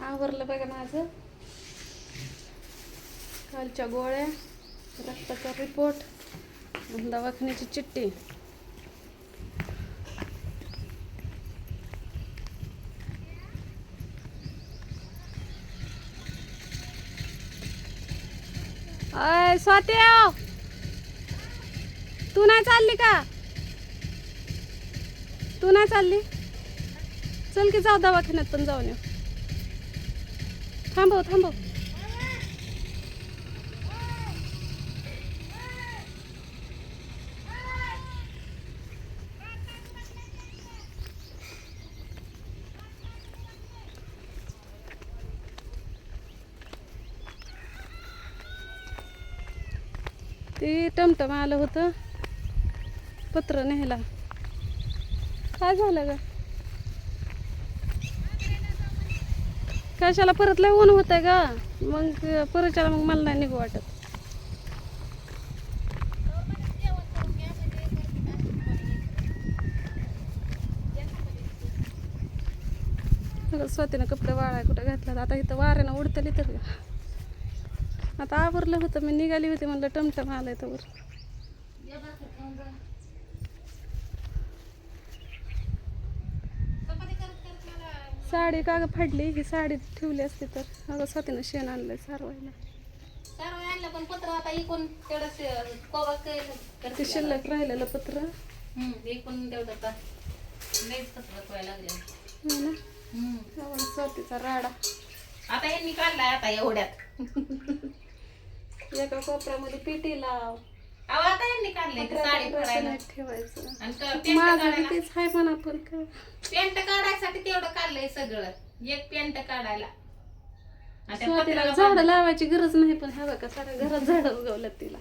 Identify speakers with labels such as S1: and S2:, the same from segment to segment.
S1: आवरलं बघा माझं. कालच्या गोळ्या, रक्ताचा रिपोर्ट, दवाखान्याची चिठ्ठी. अय स्वाती, तू नाही चालली का? तू नाही चालली? चल की जाऊ दवाखान्यात पण जाऊन येऊ. थांबव थांबव. ते टमटम आलं होतं पत्र न्यायला. काय झालं ग? कशाला परत लय ऊन होतंय का? मग परत मग मला नाही निघू वाटत. स्वतःनं कपडे वाळाय कुठे घातला. आता इथं वाऱ्यानं उडतली तर आता आवरलं होतं. मी निघाली होती, म्हणलं टमटम आलंय तर साडी का ग फाडली? ही साडी ठेवली असती तर. अगं स्वतःनं शेण आणलंय सारवायला.
S2: पण पत्र आता इकून तेवढं
S1: ते शिल्लक राहिलेलं पत्र
S2: इकून तेवढं का लयच पत्र व्हायला लागले
S1: हो ना. स्वतःचा राडा
S2: आता यांनी काढलाय आता एवढ्यात.
S1: एका कोपऱ्यामध्ये पेटी लाव.
S2: अहो आता यांनी काढलंय ते साडी फाडायला
S1: ठेवायचं.
S2: आणि
S1: माझं तेच आहे म्हणा. पण का
S2: पेंट काढायसाठी तेवढं काढलंय सगळं. एक पेंट काढायला
S1: झाडं लावायची गरज नाही. पण हवं का साऱ्या घरात झाडं उगवल्यात तिला.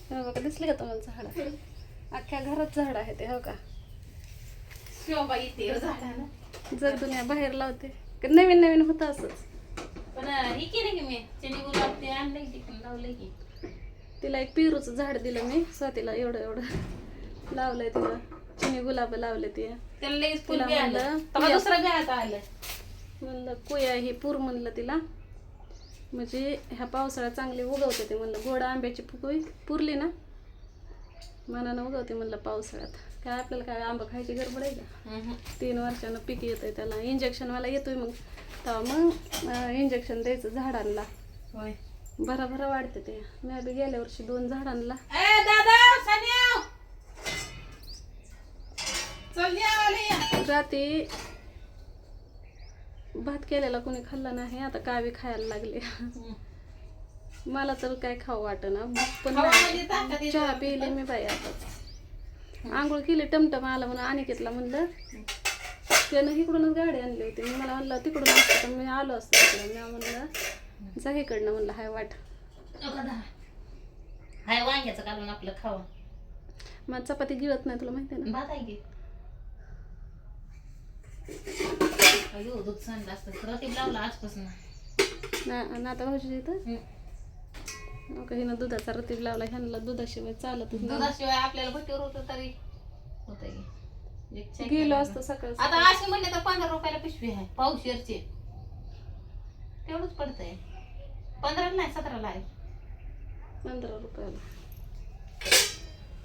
S1: हवं का दिसले का तुम्हाला झाड? अख्ख्या घरात झाड आहे ते. हो का
S2: शोभा येते झाडाला.
S1: जग दुनिया बाहेर लावते. नवीन नवीन होतं असंच.
S2: पण ही केली की मी चनी गुलाब ते आणलंय तिकडून लावलंय की.
S1: तिला एक पेरूचं झाड दिलं मी स्वातीला. एवढं एवढं लावलंय तिला. चिनी गुलाब लावले ते.
S2: त्याला लगेच फुल बी आलं. दुसरं बी आता आलं.
S1: म्हणलं कुया ही पूर म्हणलं तिला. म्हणजे ह्या पावसाळ्यात चांगली उगवते ते. म्हणलं गोड आंब्याची फुकवी पुरली ना मनानं उगवते म्हणलं पावसाळ्यात. काय आपल्याला काय आंबा खायची गडबड आहे का? 3 वर्षानं पीक येतंय त्याला. इंजेक्शनवाला येतोय मग तेव्हा मग इंजेक्शन द्यायचं झाडांना.
S2: होय
S1: भरा भरा वाढते ते. मी बी गेल्या वर्षी 2 झाडांना. रात्री भात केलेला कोणी खाल्ला नाही. आता कावी खायला लागले. मला तर काय खाऊ वाटेना. पण चहा पिले मी बाई. आता आंघोळ केली. टमटम आला म्हणून अनिकेतला म्हणलं. त्यानं इकडूनच गाडी आणली होती. मी मला म्हणलं तिकडून असतं तर मी आलो असतो तिकडं. मी म्हणलं जा इकडनं म्हणलं हाय वाट.
S2: हाय वांग्याचं काढून आपलं खावा.
S1: मग चपाती गिळत नाही तुला माहिती आहे ना.
S2: भात आहे की अयो दूध सांडलं असतं. रतीब लावला आजपासून
S1: ना आता भाऊजी इथं हिनं दुधाचा रतीब लावला. ह्यांना दुधाशिवाय चालत नाही.
S2: दुधाशिवाय आपल्याला भट्टीवर होतं तरी होतं की.
S1: गेलो असतो सकाळ.
S2: आता असे म्हणले तर 15 रुपयाला पिशवी आहे पावशेरची. तेवढंच पडतंय. 15 नाही 17ला आहे.
S1: 15 रुपयाला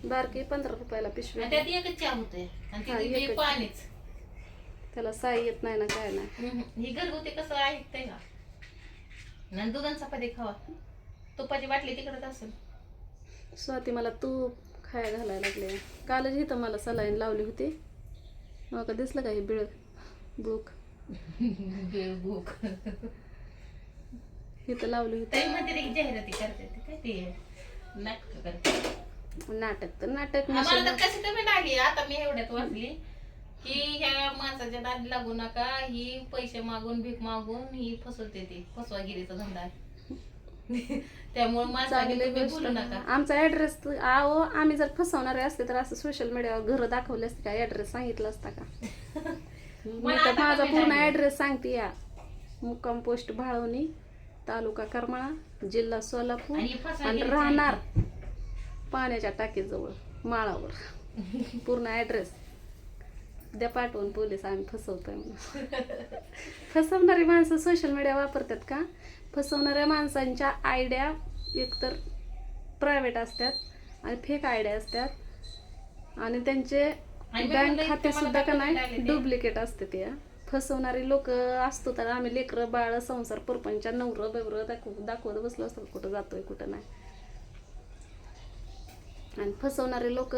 S1: बारकी 15 रुपयाला पिशवी.
S2: त्यात एकच चहा होतंय आणि ते पाणीच.
S1: त्याला साई येत नाही ना काय नाही.
S2: ही घरगुती कसं ऐकतंय का. आणि दुधान चपाती खावा. तुपाची बाटली तिकडच असेल.
S1: स्वाती मला तूप खाया घालायला लागले. कालच इथं मला सलाईन लावली होती. मग का दिसलं का हे बिळ बुक
S2: भूक
S1: इथं लावली होती.
S2: म्हणते जाहिराती करते काय ते नाटक करते.
S1: नाटक तर नाटक.
S2: मला तर कशी कमेंट आली आता मी एवढ्यात वाचली की ह्या माणसाच्या दादी लागू नका. ही पैसे मागून भीक मागून ही फसवते. ती फसवागिरीचा धंदा आहे. त्यामुळे माणसाने बोलू नका.
S1: आमचा ऍड्रेस आहो आम्ही जर फसवणारे असते तर असं सोशल मीडियावर घर दाखवले असते का? ऍड्रेस सांगितलं असता का? मी तर माझा पूर्ण ऍड्रेस सांगते या. मुक्काम पोस्ट भाळवणी, तालुका करमाळा, जिल्हा सोलापूर आणि राहणार पाण्याच्या टाकीजवळ माळावर. पूर्ण ऍड्रेस द्या पाठवून पोलीस आम्ही फसवतोय म्हणून. फसवणारी माणसं सोशल मीडिया वापरतात का? फसवणाऱ्या माणसांच्या आयडिया एकतर प्रायव्हेट असतात आणि फेक आयडिया असतात आणि त्यांचे बँक खाते सुद्धा का नाही डुप्लिकेट असते. ते फसवणारी लोक असतो तर आम्ही लेकरं बाळ संसार परपंच नवरं बेवरं दाखवत बसलो असतो कुठं जातोय कुठं नाही. आणि फसवणारे लोक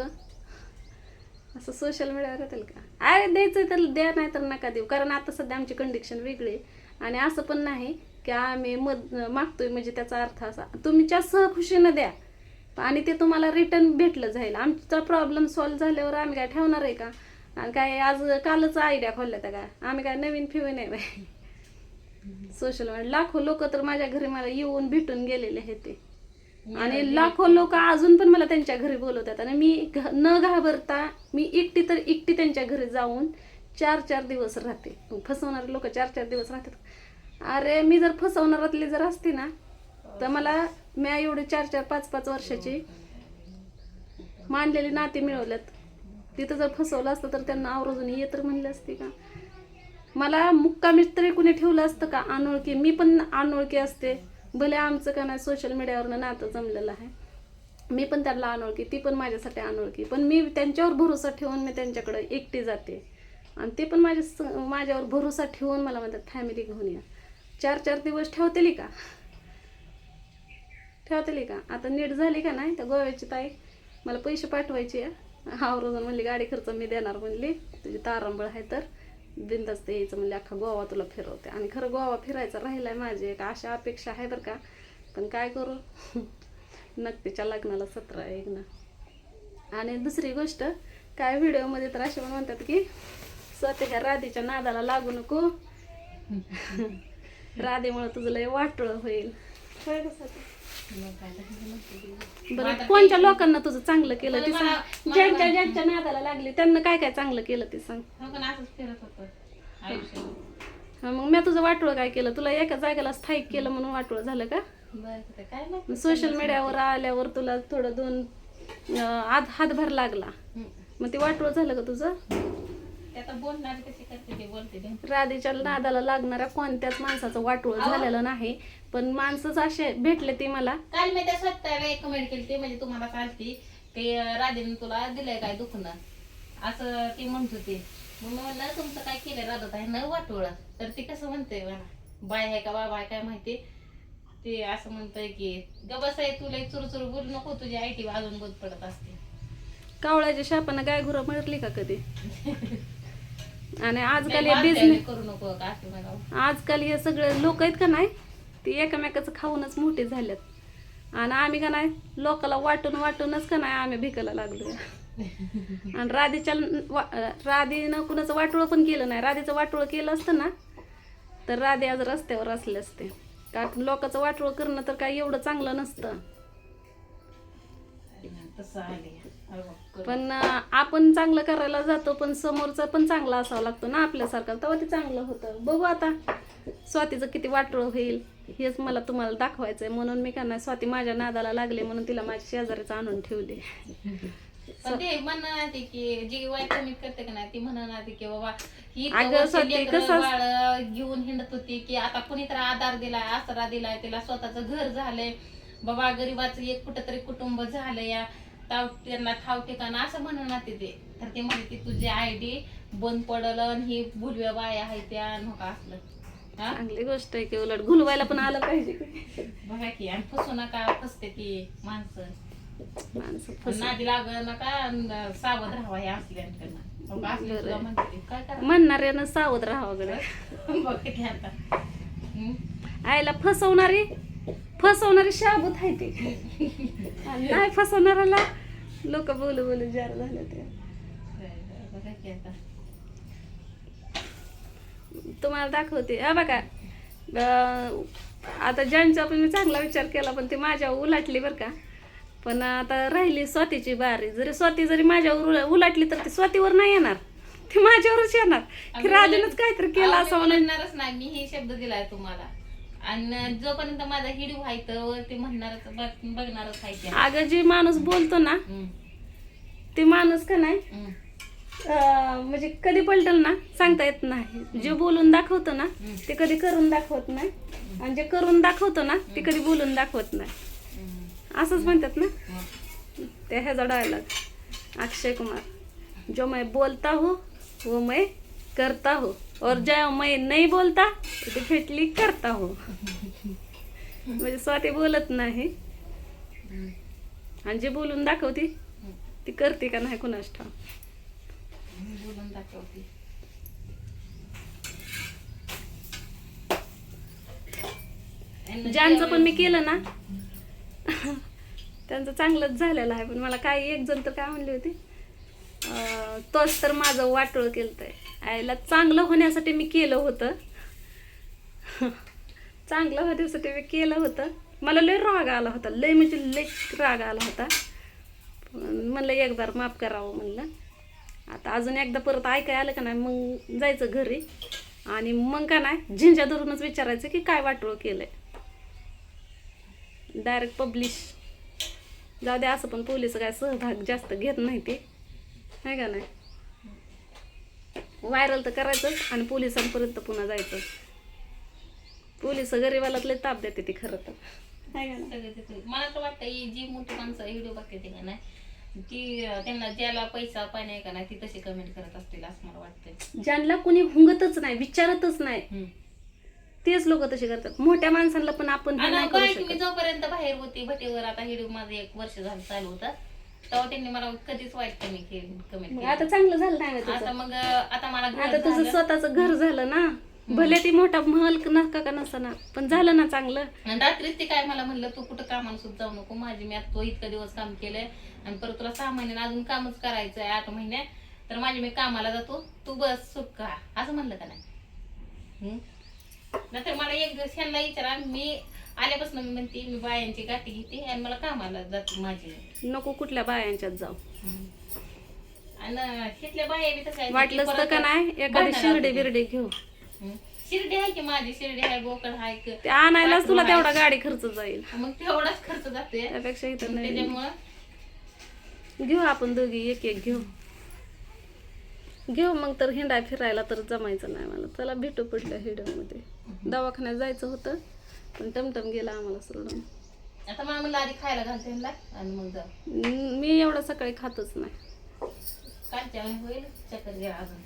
S1: असं सोशल मीडियावर येतील का? अरे द्यायचं तर द्या नाही तर नका देऊ. कारण आता सध्या आमची कंडिशन वेगळी आणि असं पण नाही की आम्ही मागतोय म्हणजे त्याचा अर्थ असा तुमच्या सहखुशीनं द्या आणि ते तुम्हाला रिटर्न भेटलं जाईल. आमचा प्रॉब्लेम सॉल्व्ह झाल्यावर आम्ही काय ठेवणार आहे का? आणि काय आज कालच आयडिया खोलल्या त्या काय आम्ही काय नवीन फिवी नाही बाई. सोशल मीडिया लाखो लोक तर माझ्या घरी मला येऊन भेटून गेलेले आहेत ते आणि लाखो लोक अजून पण मला त्यांच्या घरी बोलवतात आणि मी न घाबरता मी एकटी त्यांच्या घरी जाऊन 4-4 दिवस राहते. फसवणारे लोक 4-4 दिवस राहतात. अरे मी जर फसवणारातली जर असते ना तर मला मी एवढे 4-4, 5-5 वर्षाची मानलेली नाती मिळवल्यात. तिथं जर फसवलं असतं तर त्यांना आवर्जून ये तर म्हणले असते का? मला मुक्कामीच तरी कुणी ठेवलं असतं का? अनोळखी मी पण अनोळखी असते. भले आमचं का नाही सोशल मीडियावरनं नातं जमलेलं आहे. मी पण त्यांना अनोळखी ती पण माझ्यासाठी अनोळखी पण मी त्यांच्यावर भरोसा ठेवून मी त्यांच्याकडे एकटी जाते आणि ते पण माझ्यावर भरोसा ठेवून मला म्हणतात फॅमिली घेऊन या. 4-4 दिवस ठेवतेली का? आता नीट झाली का नाही? त्या गोव्याची ताई मला पैसे पाठवायचे आवरून म्हणली गाडी खर्च मी देणार म्हणली तुझी तारांबळ आहे तर बिंदास्त यायचं म्हणले अख्खा गोवा तुला फिरवते. आणि खरं गोवा फिरायचा राहिलाय माझी एक अशा अपेक्षा आहे बरं का. पण काय करू नक्कीच्या लग्नाला 17 आहे ना. आणि दुसरी गोष्ट काय व्हिडिओमध्ये तर असे पण म्हणतात की स्वतः राधेच्या नादाला लागू नको राधेमुळे तुझं लय वाटोळं होईल. बरं कोणत्या लोकांना तुझं चांगलं केलं ते सांग. ज्यांच्या नादाला लागली त्यांना काय काय चांगलं केलं ते सांग. मग मी तुझं वाटोळं काय केलं? तुला एका जागेला स्थायिक केलं म्हणून वाटोळं झालं का? सोशल मीडियावर आल्यावर तुला थोडं 2 हातभार लागला मग ते वाटोळं झालं का तुझं? राधेच्या नादाला लागणाऱ्या कोणत्याच माणसाचं वाटोळं झालेलं नाही. पण माणसंच असे भेटले ते मला
S2: काल मी त्या स्वतःला एक कमेंट केली ते म्हणजे तुम्हाला चालती ते राधेने तुला दिलंय काय दुखणं असं ती म्हणत होती. मग म्हणलं तुमचं काय केलं राधत आहे न वाटोळं तर ती कसं म्हणते बाय आहे का बाबा आहे काय माहिती ते असं म्हणतंय की गबस आहे तुला चुरचुर बोलू नको तुझी आयटी अजून बोध पडत असते.
S1: कावळ्याच्या शापानं गाय गुरं मिळली का कधी? आणि आजकाल हे बिझनेस
S2: करू नको का असं म्हणावं.
S1: आजकाल हे सगळे लोक आहेत का नाही ते एकमेकाचं खाऊनच मोठे झालेत आणि आम्ही का नाही लोकाला वाटूनच का नाही आम्ही भिकायला लागलो. आणि राधेनं कुणाचं वाटोळं पण केलं नाही. राधेचं वाटोळं केलं असतं ना तर राधे आज रस्त्यावर असले असते. कारण लोकांचं वाटोळं करणं तर काही एवढं चांगलं नसतं. पण आपण चांगलं करायला जातो पण समोरचं पण चांगलं असावं लागतो ना आपल्यासारखं तेव्हा ते चांगलं होतं. बघू आता स्वातीचं किती वाटोळं होईल हेच मला तुम्हाला दाखवायचंय. म्हणून मी का नाही स्वाती माझ्या नादाला लागले म्हणून तिला माझ्या शेजारीच आणून ठेवले.
S2: पण ते म्हणणार की जी वाईट कमीत करते का नाही ती म्हणणार की बाबा ही बाळ घेऊन हिंडत होती की आता कुणीतरी आधार दिलाय आसरा दिलाय तिला स्वतःच घर झालंय बाबा गरीबाचं एक कुठंतरी कुटुंब झालं या त्यांना ठाव ठिकाण असं म्हणणार ते तर ते म्हणते तुझी आयडी बंद पडल ही भुलव्या बाया आहे त्या नका असलं.
S1: चांगली गोष्ट आहे की उलट घुलवायला पण आलं पाहिजे
S2: बघा की आणि फसू नका फसते ती माणसं नादी लाग नका सावध राहावा हे असल्यांकडनं
S1: म्हणणाऱ्यानं सावध राहावं गड्या.
S2: बघ आता
S1: आईला फसवणारी शाबूत आहे ते नाही फसवणाऱ्याला लोक बोलू जार झाले ते. तुम्हाला दाखवते बघा आता ज्यांचा पण मी चांगला विचार केला पण ती माझ्या उलाटली बरं का. पण आता राहिली स्वातीची बारी. जरी माझ्यावर उलाटली तर ती स्वातीवर नाही येणार ती माझ्यावरच येणार की राधेनंच काहीतरी केलं असं म्हणणारच
S2: नाही. मी हे शब्द दिलाय तुम्हाला आणि जोपर्यंत माझा हिडू व्हायचं ते म्हणणारच बघणारच आहे.
S1: अगं जे माणूस बोलतो ना ते माणूस का नाही म्हणजे कधी पलटल ना सांगता येत नाही. जे बोलून दाखवतो ना ते कधी करून दाखवत नाही, आणि जे करून दाखवतो ना ते कधी बोलून दाखवत नाही. असंच म्हणतात ना ते ह्याचा डायलॉग अक्षय कुमार, जो मैं बोलता हूँ वो मैं करता हूँ, और जो मैं नहीं बोलता तो डिफिनेटली करता हूँ. म्हणजे स्वतः बोलत नाही आणि जे बोलून दाखवते ती करते का नाही कुणास ठाव.
S2: बोलून दाखवते.
S1: ज्यांचं पण मी केलं ना त्यांचं चांगलंच झालेलं आहे. पण मला काही एक जण तर काय म्हणली होती, तोच तर माझं वाटोळ केलंय. आईला चांगलं होण्यासाठी मी केलं होतं, चांगलं होण्यासाठी मी केलं होतं. मला लय राग आला होता, लय म्हणजे लय राग आला होता. म्हणलं एक बार माफ करावं म्हणलं. आता अजून एकदा परत ऐकाय आलं का नाही मग जायचं घरी, आणि मग का नाही झिंजा धरूनच विचारायचं की काय वाटोळ केलंय. डायरेक्ट पब्लिश जाऊ दे. असं पण पोलीस काय सहभाग जास्त घेत नाही ते, आहे का नाही. व्हायरल तर करायचंच आणि पोलिसांपर्यंत पुन्हा जायचं. पोलिस गरीबाला लय ताप देते ती खरं तर, आहे का नाही.
S2: मला तर वाटतं ही जी मोठी माणसं व्हिडिओ बघते ते का नाही ती त्यांना ज्याला पैसा पाणी आहे का नाही ती तशी कमेंट करत असतील असं मला वाटतंय.
S1: ज्यांना कुणी हुंगतच नाही, विचारतच नाही, तेच लोक तसे करतात. मोठ्या माणसांना पण आपण हे नाही करू
S2: मी
S1: शकत.
S2: जोपर्यंत बाहेर होती भटीवर, आता व्हिडिओ माझं 1 वर्ष झालं चालू होता, तेव्हा त्यांनी मला कधीच वाईट कमेंट
S1: मग आता चांगलं झालं नाही
S2: आता
S1: तुझं.
S2: मग आता मला घर
S1: आता तुझं
S2: झालं.
S1: स्वतःच घर झालं ना, भले ती मोठा महल नका का नसताना पण झालं ना चांगलं.
S2: आणि रात्रीच ती काय मला म्हणलं, तू कुठं कामाला सुद्धा जाऊ नको, माझी मी आता तो इतका दिवस काम केलंय आणि परत तुला 6 महिन्यात अजून कामच करायचंय 8 महिन्यात, तर माझी मी कामाला जातो, तू बस सुख का, असं म्हणलं का नाही. नंतर मला एक दिवस ह्यांना विचारा, मी आल्यापासून मी म्हणते मी बायांची गाठी घेते आणि मला कामाला जाते माझी.
S1: नको कुठल्या बायांच्यात जाऊ.
S2: आणि तिथल्या बाया बी तसं
S1: वाटलंच तर का नाही एखादी शिर्डी बिर्डी घेऊ.
S2: शिर्डी आहे की माझी, शिर्डी आहे, बोकड आहे,
S1: ते आणायलाच तुला तेवढा गाडी खर्च जाईल,
S2: मग तेवढाच खर्च जाते.
S1: त्यापेक्षा इथं नाही.
S2: त्याच्यामुळं
S1: घेऊ आपण दोघी एक एक घेऊ मग तर हिंडाय फिरायला तर जमायचं नाही मला. चला भेटू पुढल्या व्हिडिओमध्ये. दवाखान्यात जायचं होतं पण टमटम गेला आम्हाला सोडून.
S2: आता मला म्हणलं आधी खायला घालते ह्यांना आणि मग जा.
S1: मी एवढं सकाळी खातच नाही.
S2: कालच्या होईल चक्कर घ्या अजून.